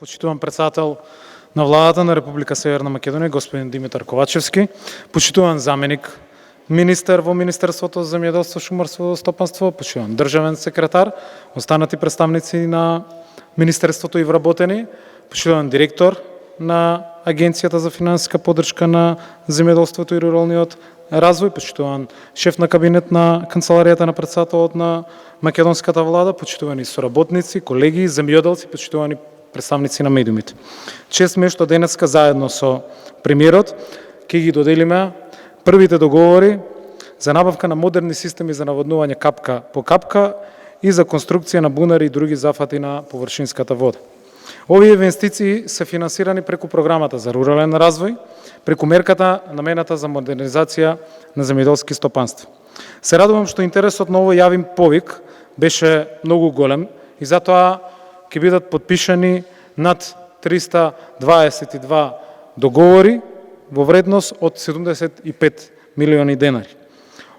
Почитуван председател на владата на Република Северна Македонија, господин Димитар Ковачевски, почитуван заменик министер во Министерството за земјоделство, шумарство и стопанство, почитуван државен секретар, останати представници на Министерството и вработени, почитуван директор на Агенцијата за финансиска поддршка на земјоделството и руралниот развој, почитуван шеф на кабинет на канцеларијата на председателот на македонската влада, почитувани соработници, колеги, земјоделци, почитувани представници на медиумите. Чест ми е што денеска заедно со премиерот ќе ги доделиме првите договори за набавка на модерни системи за наводнување капка по капка и за конструкција на бунари и други зафати на површинската вода. Овие инвестиции се финансирани преку програмата за рурален развој, преку мерката намената за модернизација на земјоделски стопанства. Се радувам што интересот на овој јавен повик беше многу голем и затоа ќе бидат подпишани над 322 договори во вредност од 75 милиони денари.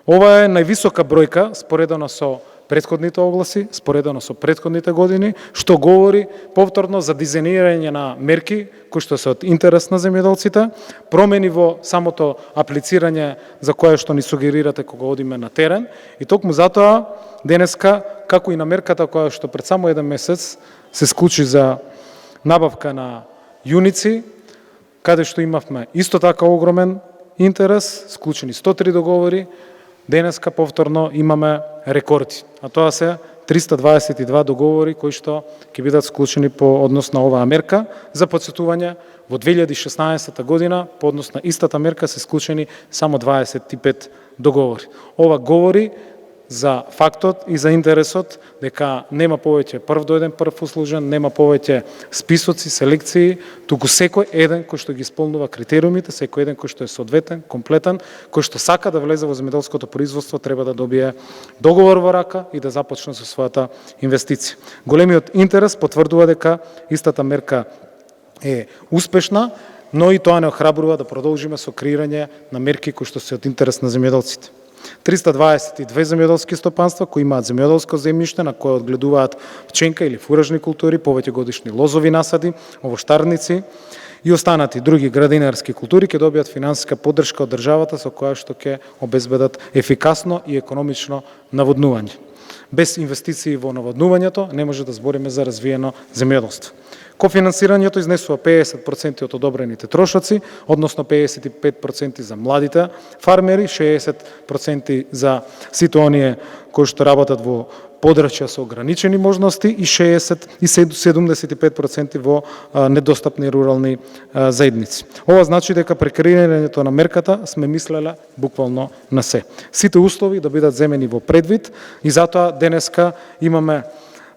Ова е највисока бројка споредено со претходните огласи, споредено со претходните години, што говори повторно за дизајнирање на мерки кои што се од интерес на земјоделците, промени во самото аплицирање за кое што ни сугерирате кога одиме на терен и токму затоа денеска, како и на мерката која што пред само еден месец се склучи за набавка на јуници, каде што имавме исто така огромен интерес, склучени 103 договори, денеска повторно имаме рекорди, а тоа се 322 договори кои што ќе бидат склучени по однос на оваа мерка. За подсетување, во 2016 година по однос на истата мерка се склучени само 25 договори. Ова говори за фактот и за интересот дека нема повеќе прв дојден, прв услужен, нема повеќе списоци, селекции, туку секој еден кој што ги исполнува критериумите, секој еден кој што е соодветен, комплетен, кој што сака да влезе во земјоделското производство, треба да добие договор во рака и да започне со својата инвестиција. Големиот интерес потврдува дека истата мерка е успешна, но и тоа не охрабрува да продолжиме со креирање на мерки кои што се од интерес на земјоделците. 322 земјоделски стопанства кои имаат земјоделско земјиште на кое одгледуваат пченка или фуражни култури, повеќе годишни лозови насади, овоштарници и останати други градинарски култури ќе добијат финансиска поддршка од државата со која што ќе обезбедат ефикасно и економично наводнување. Без инвестиции во наводнувањето не може да збориме за развиено земјоделство. Кофинансирањето изнесува 50% од одобрените трошоци, односно 55% за младите фармери, 60% за сите оние кои што работат во подрачја со ограничени можности и 75% во недостапни рурални заедници. Ова значи дека при креирањето на мерката сме мислеле буквално на се. Сите услови да бидат земени во предвид и затоа денеска имаме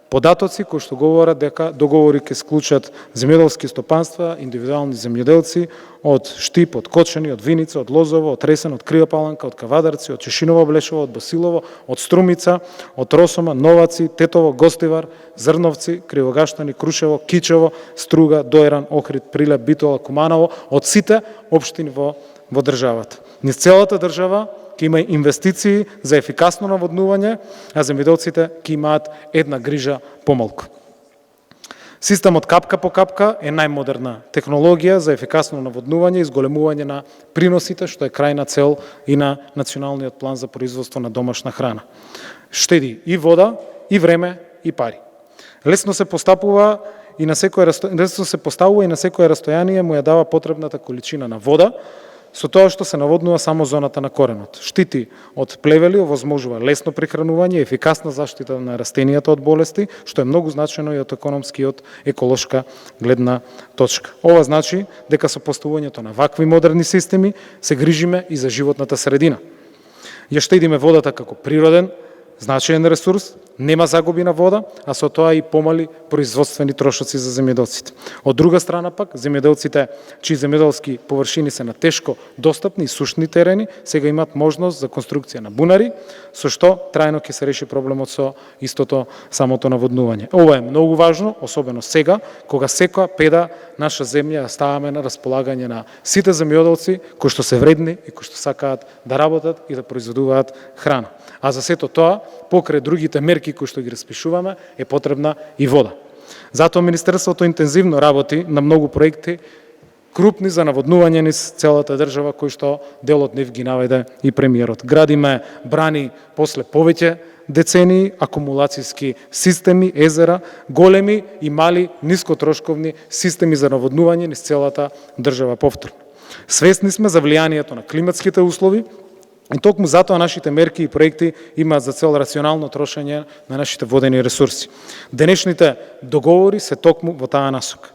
податоци кои што говорат дека договори ќе склучат земјоделски стопанства, индивидуални земјоделци од Штип, од Кочани, од Виница, од Лозово, од Ресен, од Криопаланка, од Кавадарци, од Чешиново Блешево, од Босилово, од Струмица, од Росома, Новаци, Тетово, Гостивар, Зрновци, Кривогаштани, Крушево, Кичево, Струга, Дојран, Охрид, Прилеп, Битола, Куманово, од сите општини во државата. Низ целата држава ќе има инвестиции за ефикасно наводнување, а земјоделците ќе имаат една грижа помалку. Системот капка по капка е најмодерна технологија за ефикасно наводнување и зголемување на приносите, што е крајна цел и на Националниот план за производство на домашна храна. Штеди и вода, и време, и пари. Лесно се поставува и на секое растојание му ја дава потребната количина на вода, со тоа што се наводнува само зоната на коренот. Штити од плевели, овозможува лесно прехранување и ефикасна заштита на растенијата од болести, што е многу значено и од економски и од еколошка гледна точка. Ова значи дека со поставувањето на вакви модерни системи се грижиме и за животната средина. Ја штедиме водата како природен, значаен ресурс, нема загуби на вода, а со тоа и помали производствени трошоци за земјоделците. Од друга страна пак, земјоделците чии земјоделски површини се на тешко достапни и сушни терени, сега имаат можност за конструкција на бунари, со што трајно ќе се реши проблемот со истото самото наводнување. Ова е многу важно, особено сега, кога секоја педа наша земја ја ставаме на располагање на сите земјоделци кои што се вредни и кои што сакаат да работат и да произведуваат храна. А за сето тоа, покрај другите мерки кои што ги распишуваме, е потребна и вода. Затоа Министерството интензивно работи на многу проекти крупни за наводнување низ целата држава, кои што дел од нив ги наведе и премиерот. Градиме брани после повеќе децении, акумулацијски системи, езера, големи и мали нискотрошковни системи за наводнување низ целата држава повторно. Свесни сме за влијанието на климатските услови и токму затоа нашите мерки и проекти имаат за цел рационално трошење на нашите водени ресурси. Денешните договори се токму во таа насока.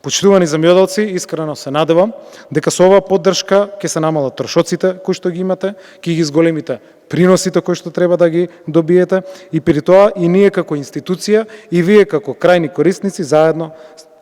Почитувани земјоделци, искрено се надевам дека со оваа поддршка ќе се намалат трошоците кои што ги имате, ќе ги зголемите приносите кои што треба да ги добиете и при тоа и ние како институција и вие како крајни корисници заедно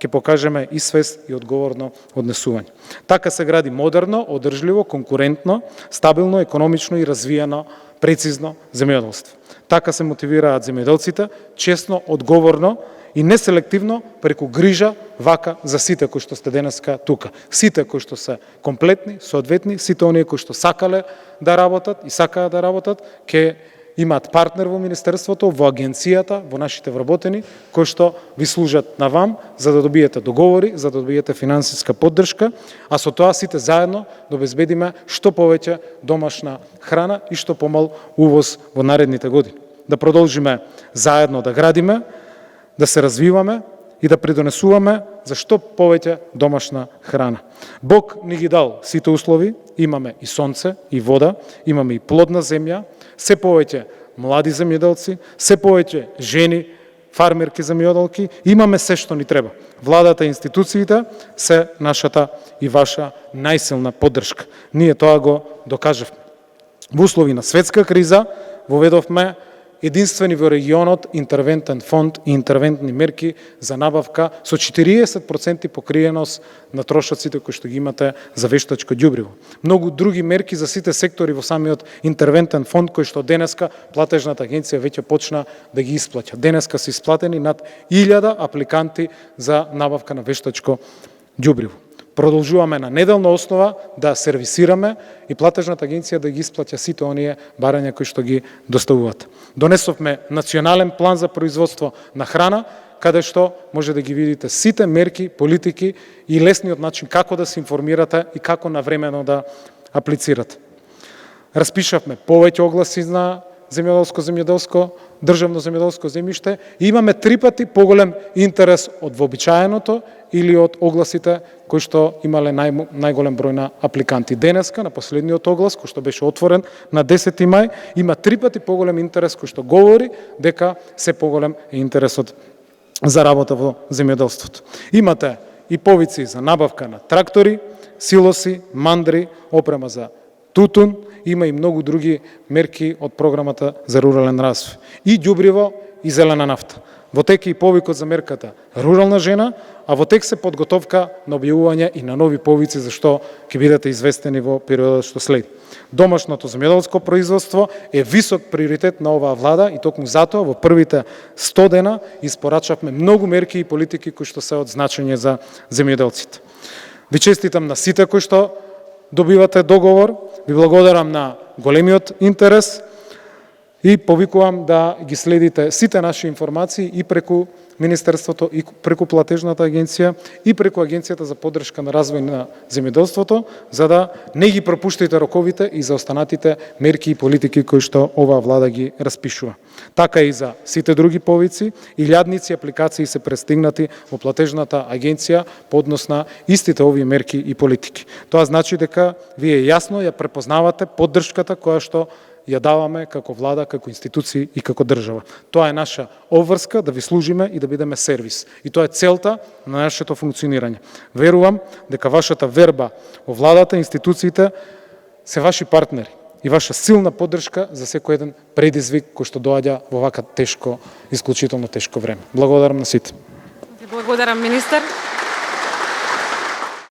ќе покажеме и свест и одговорно однесување. Така се гради модерно, одржливо, конкурентно, стабилно, економично и развиено, прецизно земјоделство. Така се мотивираат земјоделците, честно, одговорно и неселективно преку грижа вака за сите кои што сте денеска тука. Сите кои што се комплетни, соодветни, сите оние кои што сакале да работат и сакаат да работат, ќе имаат партнер во Министерството, во агенцијата, во нашите вработени, кои што ви служат на вам за да добиете договори, за да добиете финансиска поддршка, а со тоа сите заедно да обезбедиме што повеќе домашна храна и што помал увоз во наредните години. Да продолжиме заедно да градиме, да се развиваме и да придонесуваме за што повеќе домашна храна. Бог ни ги дал сите услови, имаме и сонце, и вода, имаме и плодна земја, се повеќе млади земјоделци, се повеќе жени, фармерки земјоделки, имаме се што ни треба. Владата и институциите се нашата и ваша најсилна поддршка. Ние тоа го докажавме. Во услови на светска криза воведовме единствени во регионот интервентен фонд и интервентни мерки за набавка со 40% покриеност на трошоците кои што ги имате за вештачко ѓубриво. Многу други мерки за сите сектори во самиот интервентен фонд кои што денеска платежната агенција веќе почна да ги исплаќа. Денеска се исплатени над 1000 апликанти за набавка на вештачко ѓубриво. Продолжуваме на неделна основа да сервисираме и платежната агенција да ги исплаќа сите оние барања кои што ги доставуваат. Донесовме национален план за производство на храна, каде што може да ги видите сите мерки, политики и лесниот начин како да се информирате и како навремено да аплицирате. Распишавме повеќе огласи на земјоделско, државно земјоделско земјиште и имаме 3 пати поголем интерес од вообичаеното или од огласите кои што имале најголем број на апликанти. Денеска, на последниот оглас, кој што беше отворен на 10 мај, има 3 пати поголем интерес кој што говори дека се поголем е интересот за работа во земјоделството. Имате и повици за набавка на трактори, силоси, мандри, опрема за тутун, има и многу други мерки од програмата за рурален развој. И ѓубриво и зелена нафта. Во тек и повикот за мерката рурална жена, а во тек се подготовка на објавување и на нови повици за што ќе бидете известени во периодот што следи. Домашното земјоделско производство е висок приоритет на оваа влада и токму затоа во првите 100 дена испорачавме многу мерки и политики кои што се од значење за земјоделците. Ви честитам на сите кои што добивате договор, ви благодарам на големиот интерес и повикувам да ги следите сите наши информации и преку Министерството, и преку Платежната агенција, и преку Агенцијата за поддршка на развој на земјоделството, за да не ги пропуштите роковите и за останатите мерки и политики кои што оваа влада ги распишува. Така и за сите други повици, илјадници апликации се пристигнати во Платежната агенција по однос на истите овие мерки и политики. Тоа значи дека вие јасно ја препознавате поддршката која што ја даваме како влада, како институции и како држава. Тоа е наша обврска да ви служиме и да бидеме сервис. И тоа е целта на нашето функционирање. Верувам дека вашата верба во владата, институциите се ваши партнери и ваша силна поддршка за секој еден предизвик кој што доаѓа во вака тешко, исклучително тешко време. Благодарам на сите. Благодарам, министер.